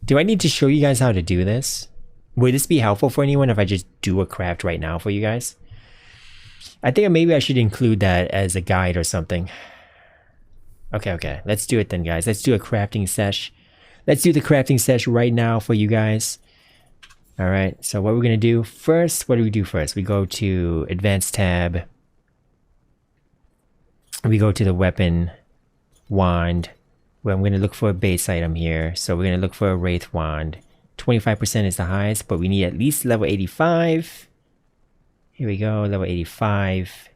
Do I need to show you guys how to do this? Would this be helpful for anyone if I just do a craft right now for you guys? I think maybe I should include that as a guide or something. Okay. Let's do it then, guys. Let's do a crafting sesh. Let's do the crafting sesh right now for you guys. Alright, so what we're going to do first, what do we do first? We go to Advanced tab. We go to the Weapon Wand. Well, I'm going to look for a base item here. So we're going to look for a Wraith Wand. 25% is the highest, but we need at least level 85. Here we go, level 85.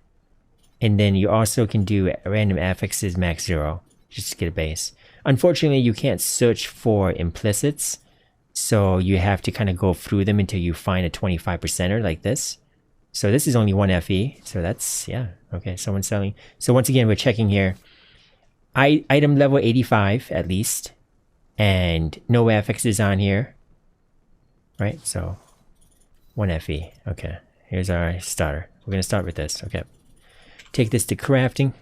And then you also can do random affixes max 0, just to get a base. Unfortunately, you can't search for implicits, so you have to kind of go through them until you find a 25%er like this. So this is only 1 FE, so that's, yeah, okay, someone's selling. So once again, we're checking here. Item level 85 at least, and no affixes on here, right? So 1 FE, okay. Here's our starter. We're going to start with this, okay. Take this to crafting.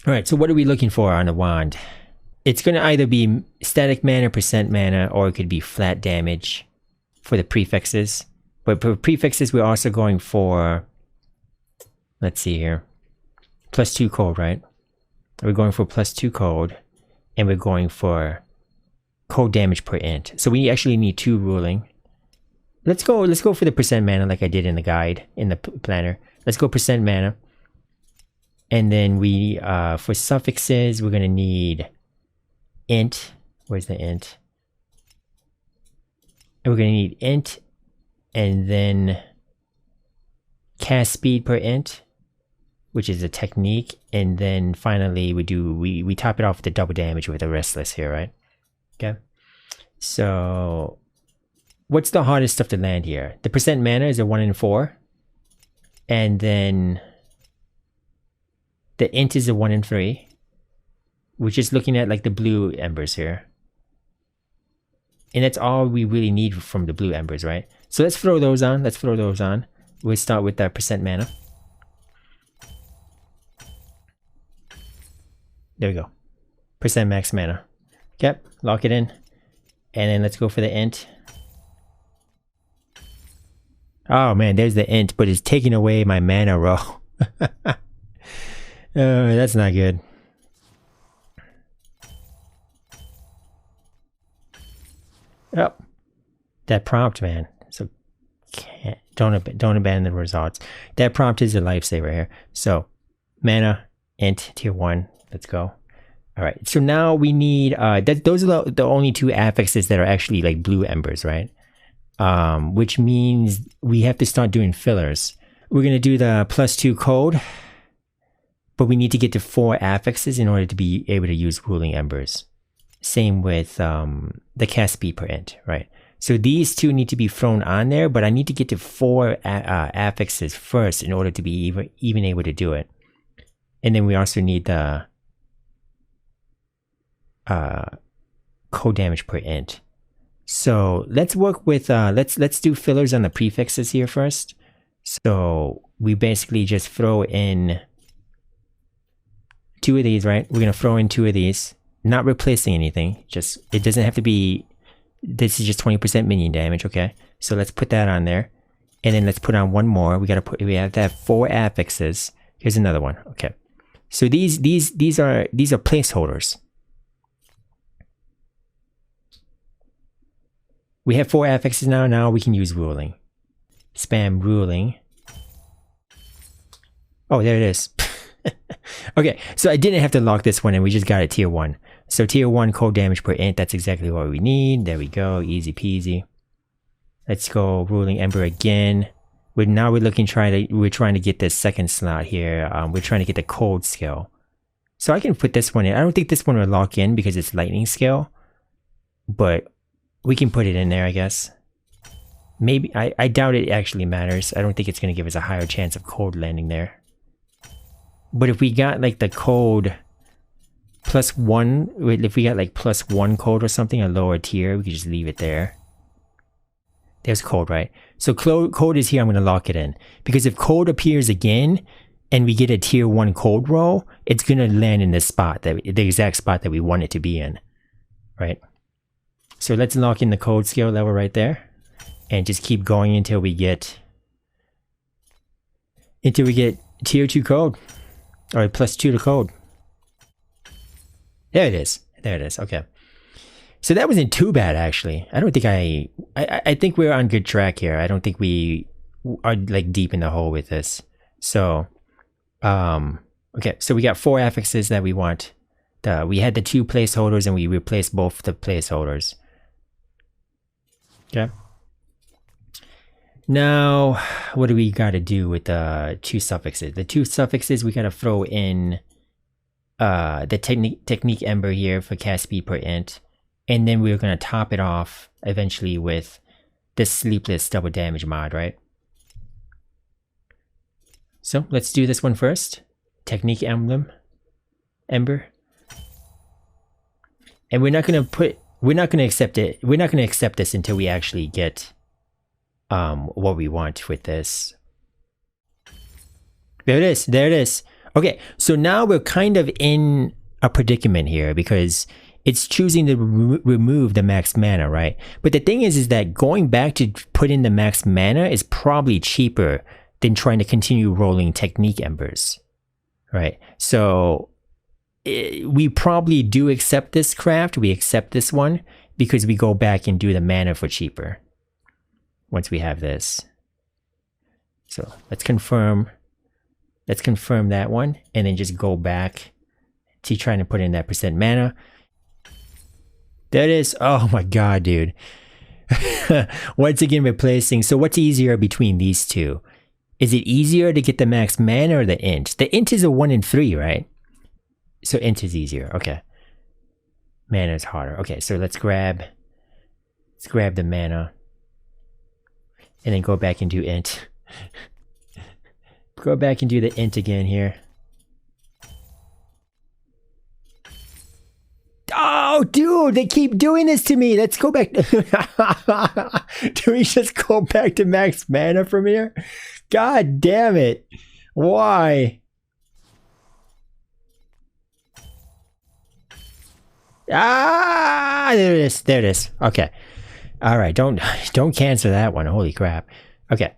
Alright, so what are we looking for on the wand? It's going to either be static mana, percent mana, or it could be flat damage for the prefixes. But for prefixes, we're also going for, let's see here, +2 cold, right? We're going for +2 cold, and we're going for cold damage per int. So we actually need 2 ruling. Let's go for the percent mana like I did in the guide, in the planner. Let's go percent mana. And then we, for suffixes, we're going to need int. Where's the int? And we're going to need int, and then cast speed per int, which is a technique. And then finally we top it off with the double damage with a restless here, right? Okay. So what's the hardest stuff to land here? The percent mana is a 1 in 4. And then the int is a 1 in 3. We're just looking at like the blue embers here. And that's all we really need from the blue embers, right? So let's throw those on. Let's throw those on. We'll start with that percent mana. There we go. Percent max mana. Yep, lock it in. And then let's go for the int. Oh man, there's the int, but it's taking away my mana row. Oh, that's not good. Oh, that prompt, man. So don't abandon the results. That prompt is a lifesaver here. So mana, int, tier 1. Let's go. All right. So now we need those are the only 2 affixes that are actually like blue embers, right? Which means we have to start doing fillers. We're gonna do the +2 cold, but we need to get to 4 affixes in order to be able to use ruling embers. Same with the cast speed per int, right? So these 2 need to be thrown on there, but I need to get to 4 affixes first in order to be even able to do it. And then we also need the code damage per int. So let's work with let's do fillers on the prefixes here first. So we basically just throw in 2 of these, right? We're gonna throw in 2 of these. Not replacing anything, just, it doesn't have to be, this is just 20% minion damage, okay? So let's put that on there. And then let's put on 1 more. We have to have 4 affixes. Here's another one, okay. So these are placeholders. We have 4 affixes now we can use ruling. Spam ruling. Oh, there it is. Okay, so I didn't have to lock this one and we just got a tier 1. So tier 1 cold damage per int, that's exactly what we need. There we go, easy peasy. Let's go ruling ember again. Now we're trying to get this second slot here. We're trying to get the cold skill. So I can put this one in. I don't think this one will lock in because it's lightning skill, but we can put it in there, I guess. Maybe, I doubt it actually matters. I don't think it's going to give us a higher chance of cold landing there. But if we got like the cold +1, if we got like +1 cold or something, a lower tier, we could just leave it there. There's cold, right? So cold is here, I'm going to lock it in. Because if cold appears again, and we get a tier 1 cold roll, it's going to land in this spot, the exact spot that we want it to be in. right? So let's lock in the code skill level right there and just keep going until we get tier 2 code, or +2 to code. There it is. There it is. Okay. So that wasn't too bad, actually. I don't think I think we're on good track here. I don't think we are like deep in the hole with this. So, okay. So we got 4 affixes that we want. We had the 2 placeholders and we replaced both the placeholders. Okay. Now, what do we got to do with the 2 suffixes? The 2 suffixes, we got to throw in the technique ember here for cast speed per int. And then we're going to top it off eventually with this sleepless double damage mod, right? So let's do this one first. Technique ember. And we're not going to accept it. We're not going to accept this until we actually get what we want with this. There it is. There it is. Okay, so now we're kind of in a predicament here because it's choosing to remove the max mana, right? But the thing is that going back to put in the max mana is probably cheaper than trying to continue rolling technique embers, right? So we probably do accept this craft. We accept this one because we go back and do the mana for cheaper once we have this. So let's confirm that one and then just go back to trying to put in that % mana. There it is. Oh my god, dude. Once again replacing. So what's easier between these two? Is it easier to get the max mana or the int? The int is a 1 in 3, right? So int is easier. Okay. Mana is harder. Okay, so let's grab the mana. And then go back and do int. Go back and do the int again here. Oh, dude, they keep doing this to me. Let's go back. Do we just go back to max mana from here? God damn it. Why? Ah, there it is. There it is. Okay. All right. Don't cancel that one. Holy crap. Okay.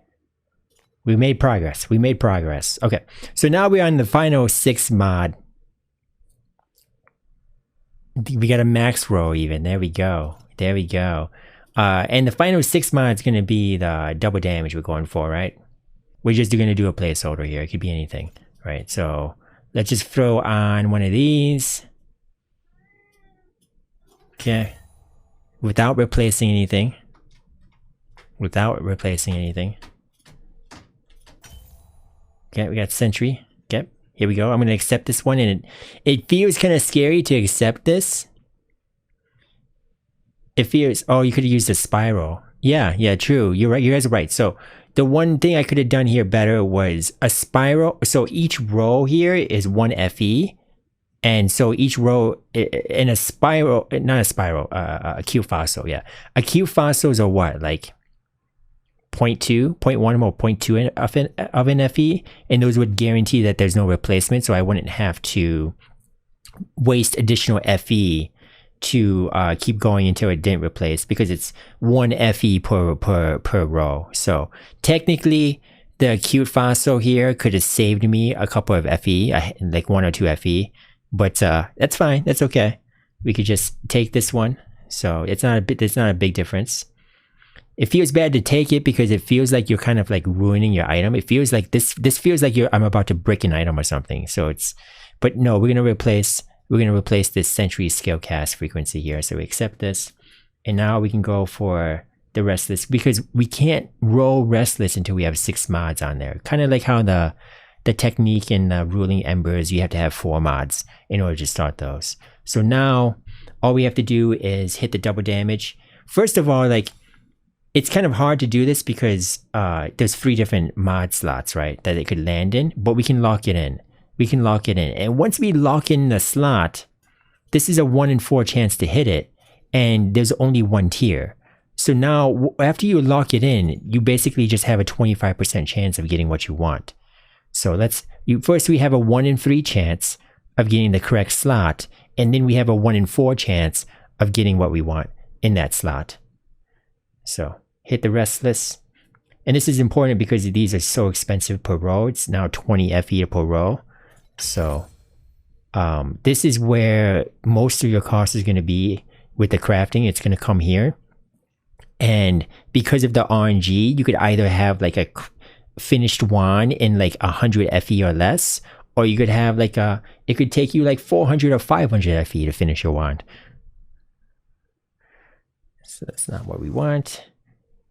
We made progress. We made progress. Okay. So now we're on the final 6 mod. We got a max roll even. There we go. There we go. And the final 6 mod is going to be the double damage we're going for, right? We're just going to do a placeholder here. It could be anything, right? So let's just throw on one of these. Okay. Without replacing anything. Without replacing anything. Okay, we got sentry. Okay. Here we go. I'm going to accept this one, and it feels kind of scary to accept this. It feels, oh, you could have used a spiral. Yeah, true. You're right. You guys are right. So the one thing I could have done here better was a spiral. So each row here is 1 FE. And so each row in a spiral, not a spiral, a Q fossil. Yeah. A Q fossils are what? Like 0.2, 0.1 or 0.2 of an FE, and those would guarantee that there's no replacement, so I wouldn't have to waste additional FE to keep going until it didn't replace, because it's 1 FE per row. So technically, the acute fossil here could have saved me a couple of FE, like 1 or 2 FE, but that's fine. That's okay. We could just take this one. So it's not a big difference. It feels bad to take it because it feels like you're kind of like ruining your item. It feels like this feels like I'm about to brick an item or something. So it's, but no, we're gonna replace this century scale cast frequency here. So we accept this, and now we can go for the restless, because we can't roll restless until we have 6 mods on there. Kind of like how the technique and ruling embers, you have to have 4 mods in order to start those. So now all we have to do is hit the double damage. First of all, like, it's kind of hard to do this because there's 3 different mod slots, right, that it could land in, but we can lock it in. We can lock it in. And once we lock in the slot, this is a 1 in 4 chance to hit it, and there's only 1 tier. So now, after you lock it in, you basically just have a 25% chance of getting what you want. So first we have a 1 in 3 chance of getting the correct slot, and then we have a 1 in 4 chance of getting what we want in that slot. So hit the restless. And this is important because these are so expensive per row. It's now 20 FE per row. So this is where most of your cost is going to be with the crafting. It's going to come here. And because of the RNG, you could either have like a finished wand in like 100 FE or less, or you could have like it could take you like 400 or 500 FE to finish your wand. So that's not what we want.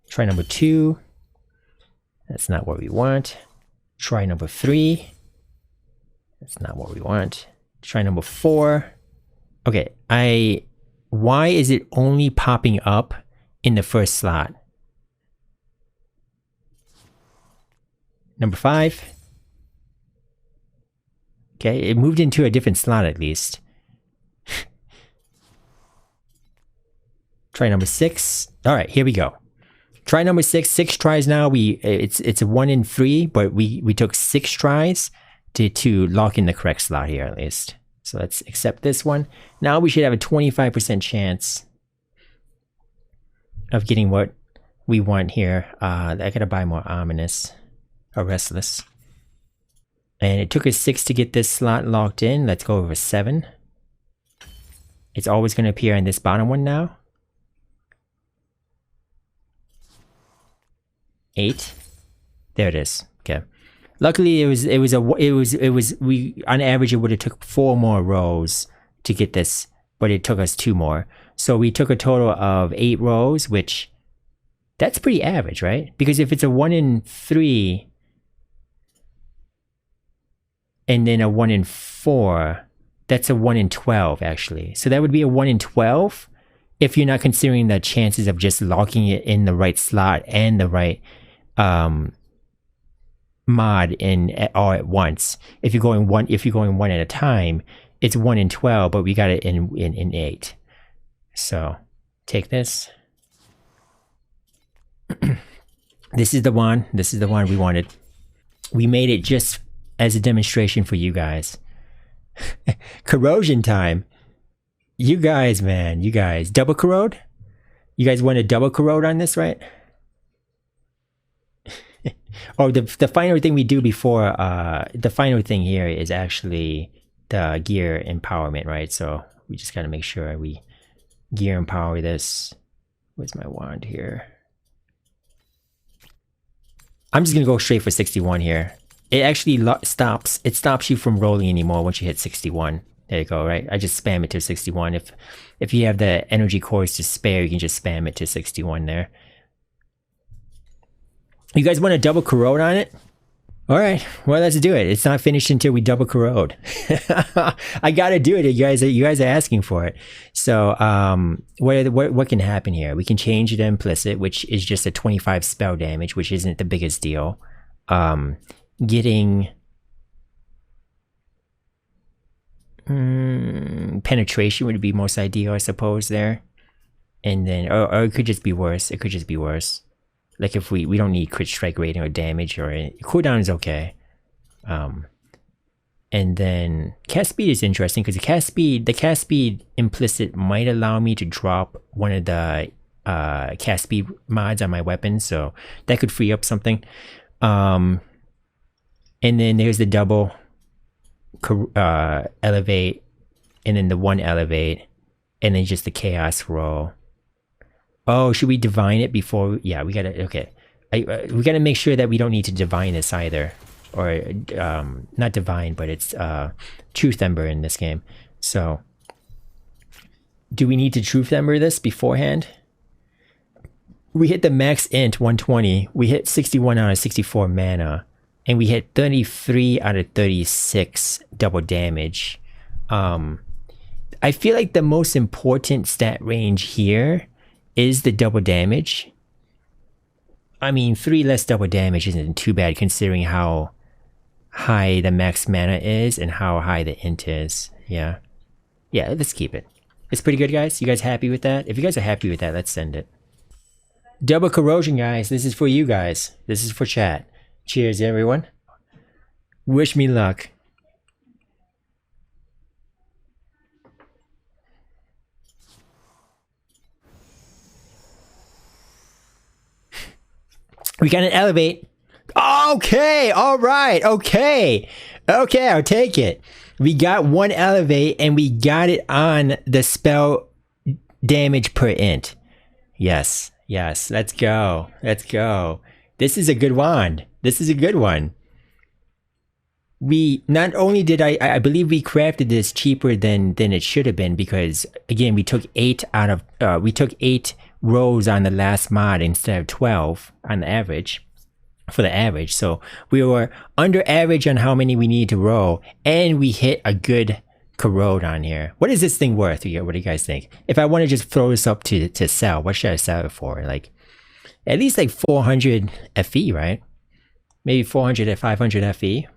Try number 2. That's not what we want. Try number 3. That's not what we want. Try number 4. Okay, why is it only popping up in the first slot? Number 5. Okay, it moved into a different slot at least. Try number 6. All right, here we go. Try number 6. 6 tries now. It's a 1 in 3, but we took 6 tries to lock in the correct slot here at least. So let's accept this one. Now we should have a 25% chance of getting what we want here. I gotta buy more ominous or restless. And it took us 6 to get this slot locked in. Let's go over 7. It's always gonna appear in this bottom one now. 8. There it is. Okay. Luckily, we on average it would have took 4 more rows to get this, but it took us 2 more. So we took a total of 8 rows, which that's pretty average, right? Because if it's a 1 in 3 and then a 1 in 4, that's a 1 in 12 actually. So that would be a 1 in 12 if you're not considering the chances of just locking it in the right slot and the right mod in all at once. If you're going one at a time, it's 1 in 12, but we got it in 8. So take this. This is the one. This is the one we wanted. We made it just as a demonstration for you guys. Corrosion time. You guys, man, you guys. Double corrode? You guys want to double corrode on this, right? Oh, the final thing we do before, the final thing here is actually the gear empowerment, right? So we just gotta make sure we gear empower this. Where's my wand here? I'm just gonna go straight for 61 here. It actually stops you from rolling anymore once you hit 61. There you go, right? I just spam it to 61. If you have the energy cores to spare, you can just spam it to 61 there. You guys want to double corrode on it? All right, well, let's do it. It's not finished until we double corrode. I gotta do it. You guys are asking for it. So, what can happen here? We can change the implicit, which is just a 25 spell damage, which isn't the biggest deal. Getting penetration would be most ideal, I suppose. There, and then, or it could just be worse. It could just be worse. Like if we don't need crit strike rating or damage or cooldown is okay. And then cast speed is interesting because the cast speed implicit might allow me to drop one of the cast speed mods on my weapon, so that could free up something. And then there's the double elevate, and then the 1 elevate, and then just the chaos roll. Oh, should we divine it before? Yeah, we gotta, okay. We gotta make sure that we don't need to divine this either. Or, not divine, but it's truth ember in this game. So, do we need to truth ember this beforehand? We hit the max int 120. We hit 61 out of 64 mana. And we hit 33 out of 36 double damage. I feel like the most important stat range here is the double damage. I mean, 3 less double damage isn't too bad considering how high the max mana is and how high the int is. Yeah, let's keep it. It's pretty good, guys. You guys happy with that? If you guys are happy with that, let's send it. Double corrosion, guys. This is for you guys. This is for chat. Cheers, everyone. Wish me luck. We got an elevate. Okay, all right, okay. Okay, I'll take it. We got one elevate and we got it on the spell damage per int. Yes, yes, let's go. Let's go. This is a good wand. This is a good one. We not only did I believe we crafted this cheaper than it should have been, because again we took 8 rows on the last mod instead of 12 on the average, for the average. So we were under average on how many we need to roll, and we hit a good corrode on here. What is this thing worth? What do you guys think? If I want to just throw this up to sell, what should I sell it for? Like at least like 400 FE, right? Maybe 400 at 500 FE.